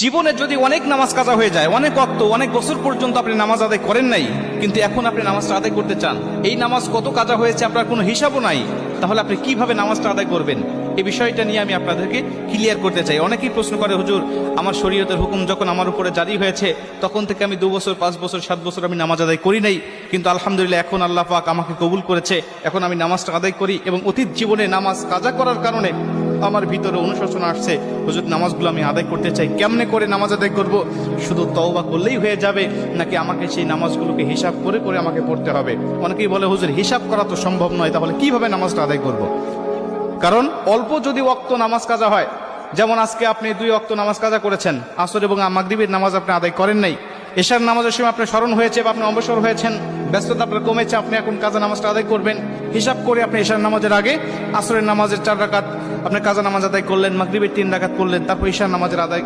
জীবনে যদি অনেক নামাজ কাজা হয়ে যায়, অনেক ওয়াক্ত, অনেক বছর পর্যন্ত আপনি নামাজ আদায় করেন নাই, কিন্তু এখন আপনি নামাজটা আদায় করতে চান, এই নামাজ কত কাজা হয়েছে আপনার কোনো হিসাবও নাই, তাহলে আপনি কিভাবে নামাজটা আদায় করবেন? এই বিষয়টা নিয়ে আমি আপনাদেরকে ক্লিয়ার করতে চাই। অনেকেই প্রশ্ন করে, হুজুর আমার শরীয়তের হুকুম যখন আমার উপরে জারি হয়েছে তখন থেকে আমি 2 বছর 5 বছর 7 বছর আমি নামাজ আদায় করি নাই, কিন্তু আলহামদুলিল্লাহ এখন আল্লাহ পাক আমাকে কবুল করেছে, এখন আমি নামাজটা আদায় করি এবং অতীত জীবনে নামাজ কাজা করার কারণে আমার ভিতরে অনুশোচনা আসছে, হুজুর নামাজগুলো আমি আদায় করতে চাই, কেমনে করে নামাজ আদায় করব? শুধু তওবা করলেই হয়ে যাবে নাকি আমাকে সেই নামাজগুলোকে হিসাব করে করে আমাকে পড়তে হবে? অনেকেই বলে, হুজুর হিসাব করা তো সম্ভব নয়, তাহলে কিভাবে নামাজটা আদায় করব? কারণ অল্প যদি ওয়াক্ত নামাজ কাজা হয়, যেমন আজকে আপনি 2 ওয়াক্ত নামাজ কাজা করেছেন, আসর এবং মাগরিবের নামাজ আপনি আদায় করেন নাই, এশার নামাজের সময় আপনার স্মরণ হয়েছে বা আপনি অবসর হয়েছেন, ব্যস্ততা আপনার কমেছে, আপনি এখন কাজা নামাজটা আদায় করবেন, হিসাব করে আপনি এশার নামাজের আগে আসরের নামাজের 4 রাকাত আপনি কাজা নামাজ আদায় করলেন, মাগরিবের 3 রাকাত করলেন, তারপর এশার নামাজের আদায়